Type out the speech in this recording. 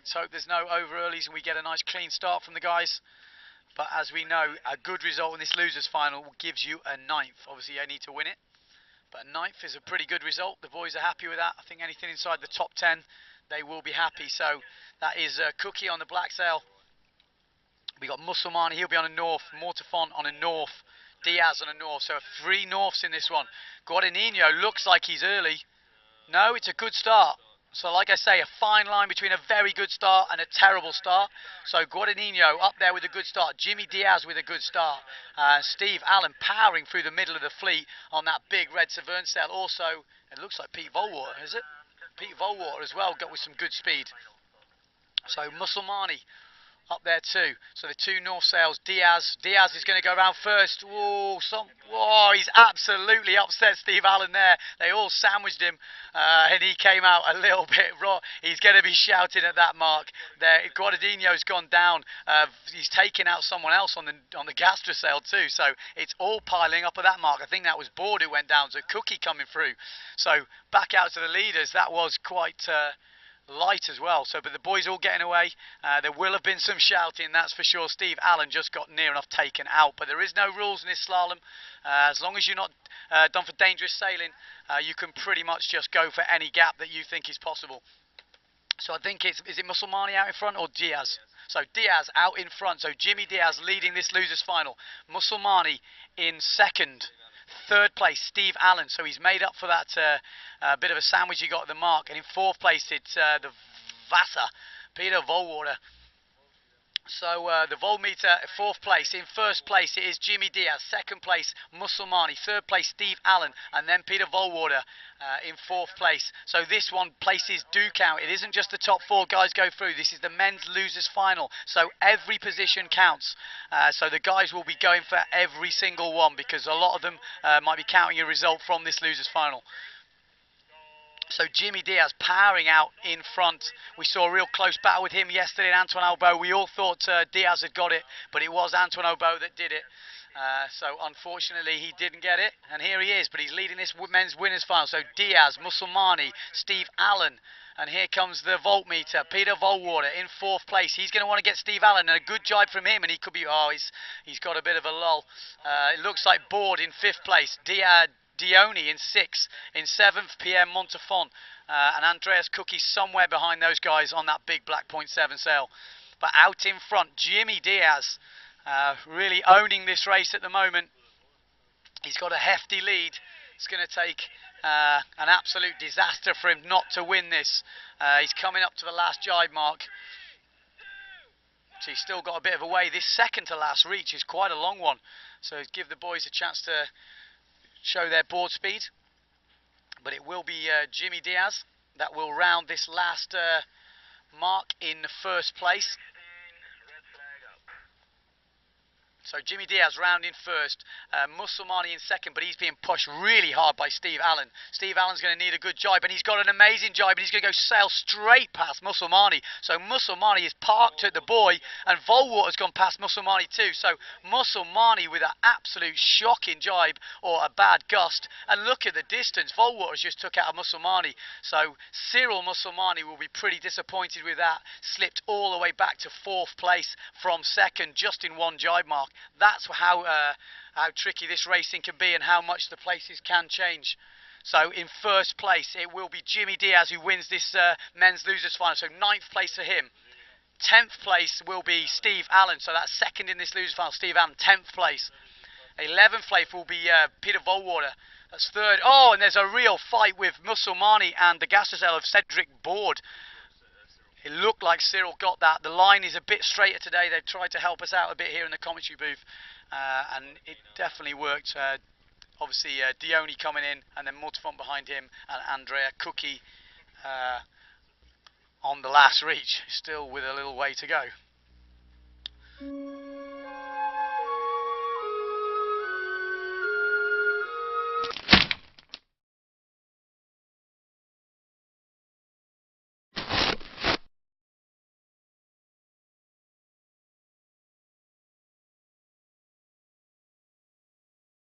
Let's hope there's no over earlies and we get a nice clean start from the guys. But as we know, a good result in this losers final gives you a ninth. Obviously, you need to win it. But a ninth is a pretty good result. The boys are happy with that. I think anything inside the top 10, they will be happy. So that is Cookie on the black sail. We got Musselmani, he'll be on a north. Mortafont on a north. Diaz on a north. So 3 norths in this one. Guadagnino looks like he's early. No, it's a good start. So like I say, a fine line between a very good start and a terrible start. So Guadagnino up there with a good start. Jimmy Diaz with a good start. Steve Allen powering through the middle of the fleet on that big red Severn sail. Also, it looks like Pete Volwater, is it? Pete Volwater as well, got with some good speed. So Musselmani up there too. So the 2 north sails. Diaz is going to go around first. Whoa, he's absolutely upset Steve Allen there. They all sandwiched him and he came out a little bit raw. He's going to be shouting at that mark there. Guadagnino's gone down. He's taken out someone else on the Gastra sail too. So it's all piling up at that mark. I think that was Board who went down. So Cookie coming through. So back out to the leaders. That was quite light as well. So, but the boys all getting away. There will have been some shouting, that's for sure. Steve Allen just got near enough taken out, but there is no rules in this slalom. As long as you're not done for dangerous sailing, you can pretty much just go for any gap that you think is possible. So I think is it Musselmani out in front or Diaz? So Diaz out in front. So Jimmy Diaz leading this losers final. Musselmani in second. Third place, Steve Allen. So he's made up for that bit of a sandwich he got at the mark. And in fourth place, it's the Vassar, Peter Volwater. So the Volmeter, fourth place. In first place, it is Jimmy Diaz. Second place, Musselmani. Third place, Steve Allen. And then Peter Volwater in fourth place. So this one, places do count. It isn't just the top 4 guys go through. This is the men's losers final. So every position counts. So the guys will be going for every single one because a lot of them might be counting a result from this losers final. So Jimmy Diaz powering out in front. We saw a real close battle with him yesterday in Antoine Albo. We all thought Diaz had got it, but it was Antoine Albo that did it. So unfortunately he didn't get it, and here he is, but he's leading this men's winners final. So Diaz, Musselmani, Steve Allen, and here comes the voltmeter, Peter Volwater in fourth place. He's going to want to get Steve Allen, and a good jibe from him, and he could be, he's got a bit of a lull. It looks like Board in fifth place. Dione in 6th, in 7th Pierre Montafont, and Andreas Cookie somewhere behind those guys on that big black .7 sail. But out in front, Jimmy Diaz really owning this race at the moment. He's got a hefty lead. It's going to take an absolute disaster for him not to win this. He's coming up to the last jibe mark. So he's still got a bit of a way. This second to last reach is quite a long one. So give the boys a chance to show their board speed, but it will be Jimmy Diaz that will round this last mark in the first place. So Jimmy Diaz rounding first, Musselmani in second, but he's being pushed really hard by Steve Allen. Steve Allen's going to need a good jibe, and he's got an amazing jibe, and he's going to go sail straight past Musselmani. So Musselmani is parked at the buoy, and Volwater's gone past Musselmani too. So Musselmani with an absolute shocking jibe, or a bad gust, and look at the distance. Volwater's just took out a Musselmani. So Cyril Musselmani will be pretty disappointed with that. Slipped all the way back to fourth place from second, just in one jibe mark. That's how tricky this racing can be and how much the places can change. So in first place it will be Jimmy Diaz who wins this men's losers final, so 9th place for him. 10th place will be Steve Allen, so that's second in this losers final, Steve Allen, 10th place. 11th place will be Peter Volwater, that's third. Oh, and there's a real fight with Musselmani and the Gastrosail of Cedric Board. It looked like Cyril got that. The line is a bit straighter today. They've tried to help us out a bit here in the commentary booth, and it definitely worked. Obviously, Dione coming in, and then Mortafont behind him, and Andrea Cookie on the last reach, still with a little way to go.